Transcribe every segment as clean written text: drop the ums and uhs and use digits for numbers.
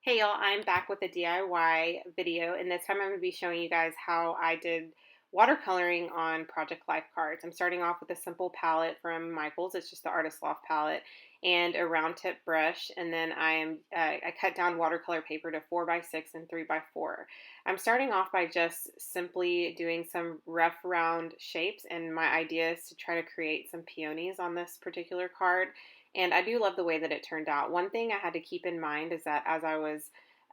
Hey y'all, I'm back with a DIY video, and this time I'm going to be showing you guys how I did watercoloring on Project Life cards. I'm starting off with a simple palette from Michaels. It's just the Artist Loft palette and a round tip brush, and then I cut down watercolor paper to 4x6 and 3x4. I'm starting off by just simply doing some rough round shapes, and my idea is to try to create some peonies on this particular card. And I do love the way that it turned out. One thing I had to keep in mind is that as I was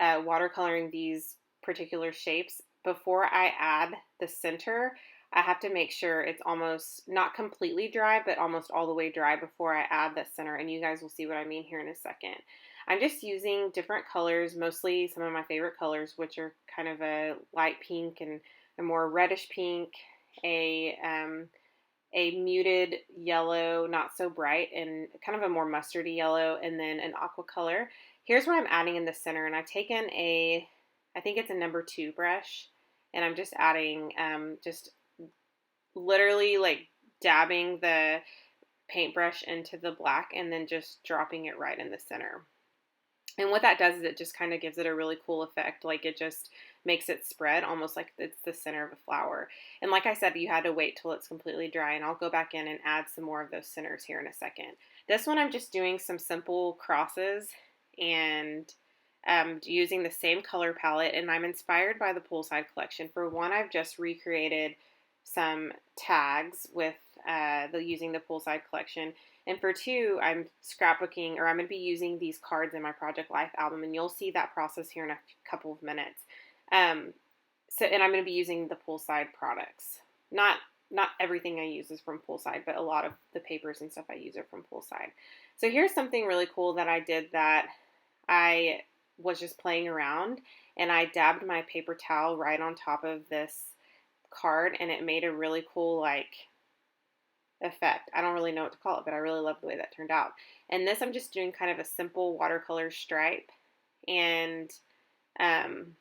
watercoloring these particular shapes, before I add the center, I have to make sure it's almost not completely dry, but almost all the way dry before I add the center. And you guys will see what I mean here in a second. I'm just using different colors, mostly some of my favorite colors, which are kind of a light pink and a more reddish pink, a muted yellow, not so bright, and kind of a more mustardy yellow, and then an aqua color. Here's what I'm adding in the center, and I've taken I think it's a number 2 brush, and I'm just adding, just literally like dabbing the paintbrush into the black and then just dropping it right in the center. And what that does is it just kind of gives it a really cool effect. Like it just makes it spread almost like it's the center of a flower. And like I said, you had to wait till it's completely dry, and I'll go back in and add some more of those centers here in a second. This one I'm just doing some simple crosses and using the same color palette, and I'm inspired by the Poolside collection. For one, I've just recreated some tags with using the Poolside collection. And for two, I'm scrapbooking, or I'm going to be using these cards in my Project Life album, and you'll see that process here in a couple of minutes. And I'm going to be using the Poolside products. Not everything I use is from Poolside, but a lot of the papers and stuff I use are from Poolside. So here's something really cool that I did that I was just playing around, and I dabbed my paper towel right on top of this card, and it made a really cool effect. I don't really know what to call it, but I really love the way that turned out. And this I'm just doing kind of a simple watercolor stripe, and I'm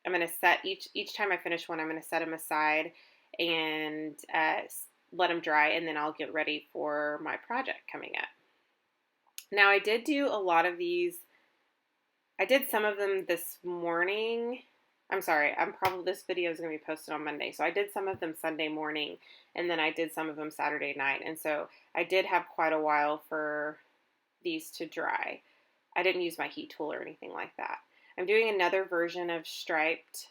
going to set each time I finish one, I'm going to set them aside and let them dry, and then I'll get ready for my project coming up. Now I did do a lot of these. I did some of them this morning. I'm sorry, this video is going to be posted on Monday. So I did some of them Sunday morning, and then I did some of them Saturday night. And so I did have quite a while for these to dry. I didn't use my heat tool or anything like that. I'm doing another version of a striped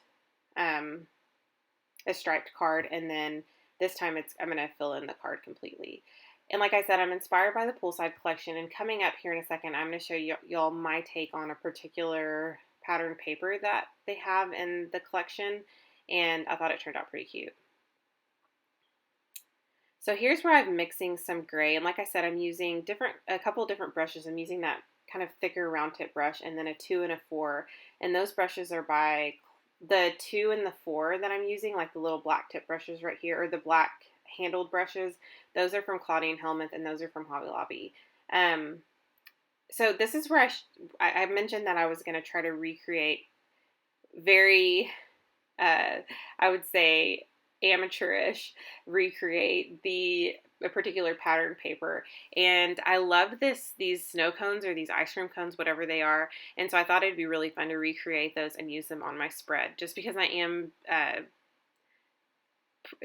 card, and then this time I'm going to fill in the card completely. And like I said, I'm inspired by the Poolside collection, and coming up here in a second, I'm going to show y'all my take on a particular pattern paper that they have in the collection, and I thought it turned out pretty cute. So here's where I'm mixing some gray, and like I said, I'm using a couple different brushes. I'm using that kind of thicker round tip brush, and then a 2 and a 4, and those brushes are by the 2 and the 4 that I'm using, like the little black tip brushes right here, or the black handled brushes. Those are from Claudine Hellmuth, and those are from Hobby Lobby. So this is where I mentioned that I was going to try to recreate very, I would say, amateurish, recreate a particular pattern paper. And I love these snow cones or these ice cream cones, whatever they are. And so I thought it'd be really fun to recreate those and use them on my spread, just because I am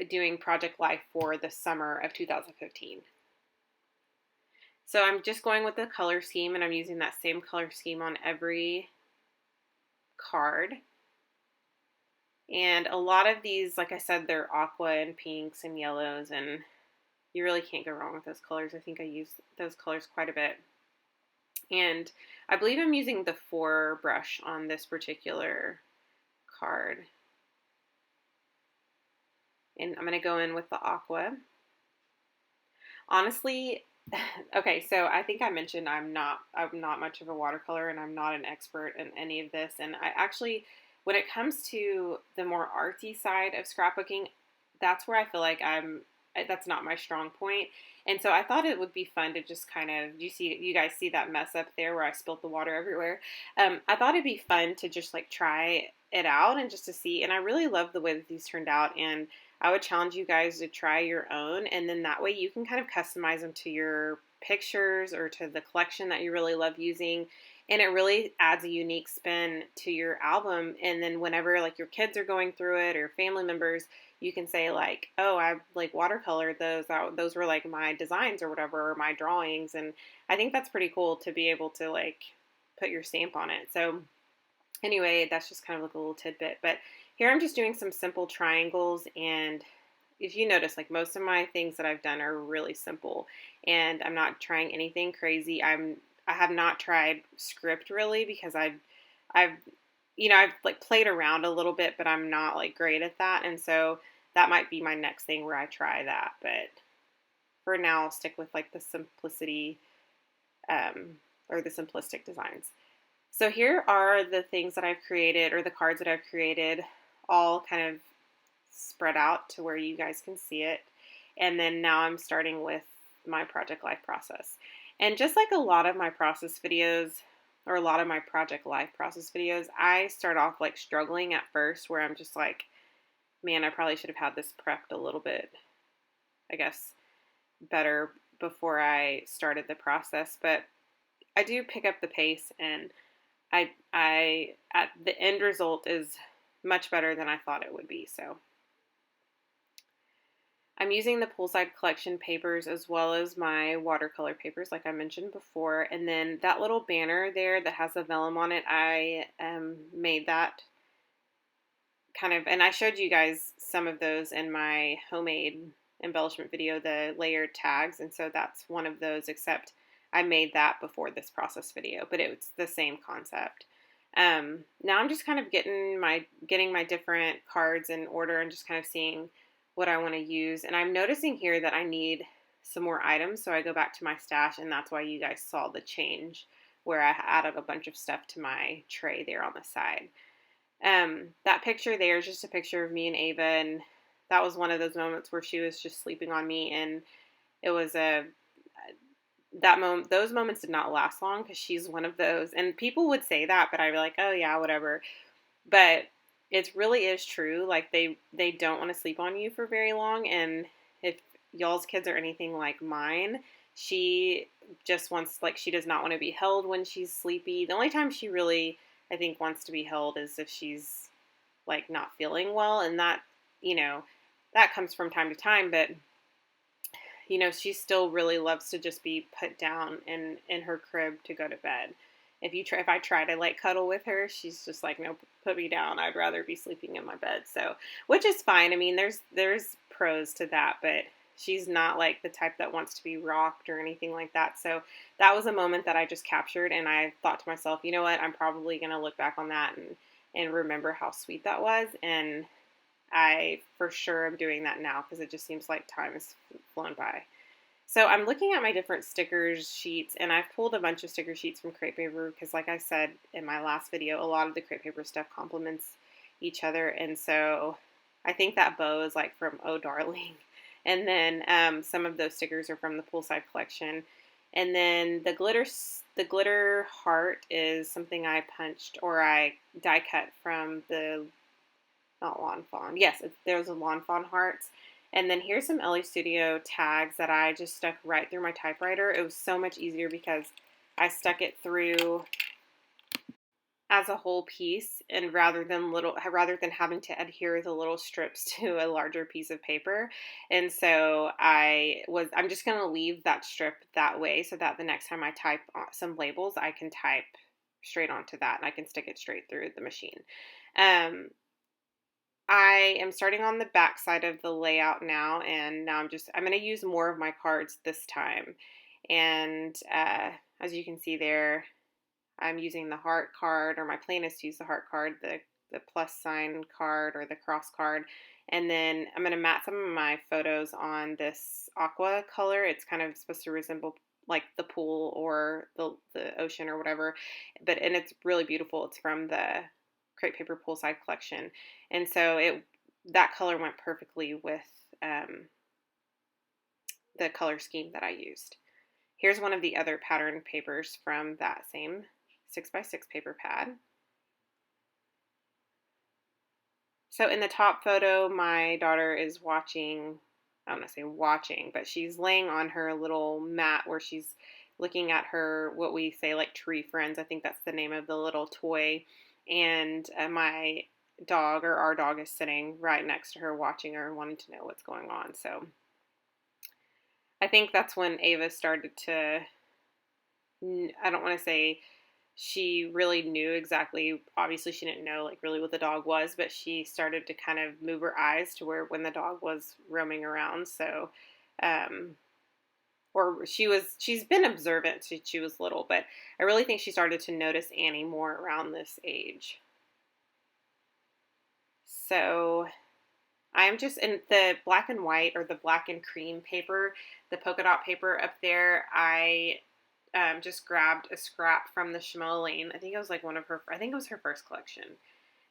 doing Project Life for the summer of 2015. So I'm just going with the color scheme, and I'm using that same color scheme on every card. And a lot of these, like I said, they're aqua and pinks and yellows, and you really can't go wrong with those colors. I think I use those colors quite a bit. And I believe I'm using the 4 brush on this particular card. And I'm going to go in with the aqua. Honestly, okay, so I think I mentioned I'm not much of a watercolor, and I'm not an expert in any of this. And I actually, when it comes to the more artsy side of scrapbooking, that's where I feel like that's not my strong point. And so I thought it would be fun to just kind of, you guys see that mess up there where I spilt the water everywhere. I thought it'd be fun to just like try it out and just to see. And I really love the way that these turned out, and I would challenge you guys to try your own, and then that way you can kind of customize them to your pictures or to the collection that you really love using. and it really adds a unique spin to your album. And then whenever like your kids are going through it or family members, you can say like, oh, I like watercolored those out, those were like my designs or whatever, or my drawings. And I think that's pretty cool to be able to like put your stamp on it. So anyway, that's just kind of like a little tidbit. But here I'm just doing some simple triangles, and if you notice, like most of my things that I've done are really simple, and I'm not trying anything crazy. I have not tried script really, because I've I've like played around a little bit, but I'm not like great at that, and so that might be my next thing where I try that. But for now, I'll stick with like the simplicity, um, or the simplistic designs. So here are the things that I've created, or the cards that I've created, all kind of spread out to where you guys can see it. And then now I'm starting with my project life process. And just like a lot of my process videos, or a lot of my project life process videos, I start off like struggling at first, where I'm just like, man, I probably should have had this prepped a little bit, I guess, better before I started the process. But I do pick up the pace, and I at the end result is much better than I thought it would be. So I'm using the Poolside Collection papers as well as my watercolor papers, like I mentioned before. And then that little banner there that has a vellum on it, I made that kind of, and I showed you guys some of those in my homemade embellishment video, the layered tags. And so that's one of those, except I made that before this process video, but it's the same concept. Now I'm just kind of getting my different cards in order and just kind of seeing what I want to use. And I'm noticing here that I need some more items, so I go back to my stash, and that's why you guys saw the change where I added a bunch of stuff to my tray there on the side. That picture there is just a picture of me and Ava, and that was one of those moments where she was just sleeping on me, and it was that moment. Those moments did not last long, because she's one of those, and people would say that, but I'd be like, oh yeah, whatever. But it really is true. Like they don't want to sleep on you for very long, and if y'all's kids are anything like mine, she just wants, like, she does not want to be held when she's sleepy. The only time she really, I think, wants to be held is if she's like not feeling well, and that, that comes from time to time. But she still really loves to just be put down in her crib to go to bed. If I try to like cuddle with her, she's just like, no, put me down. I'd rather be sleeping in my bed. So, which is fine. I mean, there's pros to that, but she's not like the type that wants to be rocked or anything like that. So that was a moment that I just captured, and I thought to myself, you know what? I'm probably going to look back on that and remember how sweet that was. And I for sure am doing that now, because it just seems like time has flown by. So I'm looking at my different stickers sheets, and I've pulled a bunch of sticker sheets from crepe paper, because like I said in my last video, a lot of the crepe paper stuff complements each other. And so I think that bow is like from Oh Darling. And then some of those stickers are from the Poolside Collection. And then the glitter heart is something I punched, or I die cut from the, not Lawn Fawn. Yes, there's a Lawn Fawn hearts. And then here's some LA Studio tags that I just stuck right through my typewriter. It was so much easier because I stuck it through as a whole piece, and rather than having to adhere the little strips to a larger piece of paper. And so I'm just going to leave that strip that way, so that the next time I type some labels, I can type straight onto that, and I can stick it straight through the machine. I am starting on the back side of the layout now, and now I'm going to use more of my cards this time. And as you can see there, I'm using the heart card, or my plan is to use the heart card, the plus sign card, or the cross card. And then I'm going to mat some of my photos on this aqua color. It's kind of supposed to resemble like the pool or the ocean or whatever. And it's really beautiful. It's from the Crepe Paper Poolside Collection. And so that color went perfectly with the color scheme that I used. Here's one of the other pattern papers from that same 6x6 paper pad. So in the top photo, my daughter is watching, I don't want to say watching, but she's laying on her little mat where she's looking at her, what we say like tree friends. I think that's the name of the little toy. And my dog, or our dog, is sitting right next to her, watching her and wanting to know what's going on. So I think that's when Ava started to, I don't want to say she really knew exactly, obviously she didn't know like really what the dog was, but she started to kind of move her eyes to where when the dog was roaming around. So um or she's been observant since she was little, but I really think she started to notice Annie more around this age. So I'm just in the black and white, or the black and cream paper, the polka dot paper up there. I just grabbed a scrap from the Shimella Lane. I think it was like I think it was her first collection.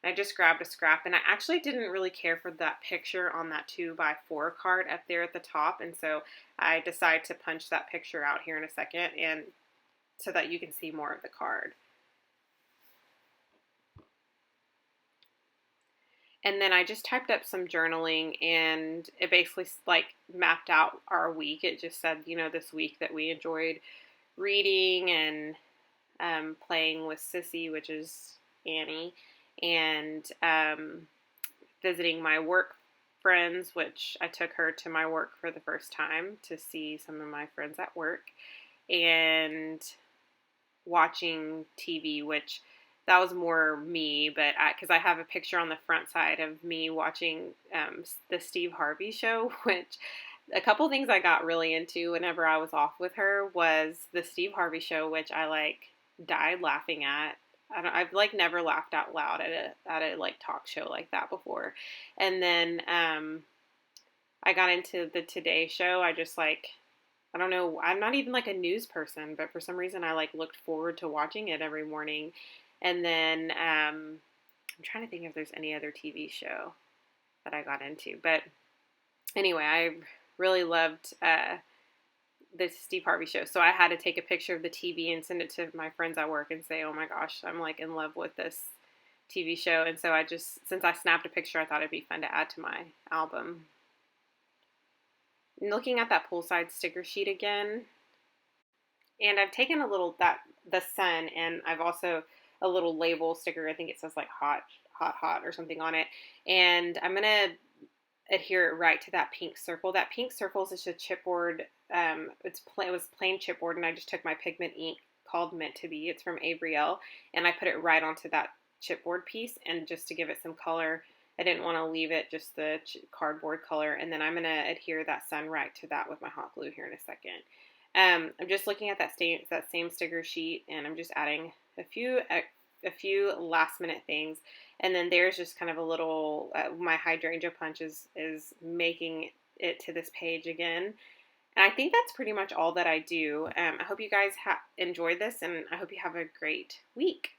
And I just grabbed a scrap, and I actually didn't really care for that picture on that 2x4 card up there at the top. And so I decided to punch that picture out here in a second, and so that you can see more of the card. And then I just typed up some journaling, and it basically like mapped out our week. It just said, this week that we enjoyed reading and playing with Sissy, which is Annie, and visiting my work friends, which I took her to my work for the first time to see some of my friends at work, and watching TV, which that was more me, but because I have a picture on the front side of me watching the Steve Harvey show, which a couple things I got really into whenever I was off with her was the Steve Harvey show, which I like died laughing at. I've like never laughed out loud at a like talk show like that before. And then I got into the Today Show. I just like, I don't know, I'm not even like a news person, but for some reason I like looked forward to watching it every morning. And then I'm trying to think if there's any other TV show that I got into. But anyway, I really loved the Steve Harvey show. So I had to take a picture of the TV and send it to my friends at work and say, oh my gosh, I'm like in love with this TV show. And so since I snapped a picture, I thought it'd be fun to add to my album. And looking at that poolside sticker sheet again, and I've taken the sun, and I've also a little label sticker. I think it says like hot, hot, hot or something on it. And I'm going to adhere it right to that pink circle. That pink circle is just a chipboard. It was plain chipboard, and I just took my pigment ink called Meant to Be. It's from Avriel, and I put it right onto that chipboard piece, and just to give it some color. I didn't want to leave it just the cardboard color, and then I'm going to adhere that sun right to that with my hot glue here in a second. I'm just looking at that same sticker sheet, and I'm just adding a few last minute things. And then there's just kind of a little, my hydrangea punch is making it to this page again. And I think that's pretty much all that I do. I hope you guys enjoyed this, and I hope you have a great week.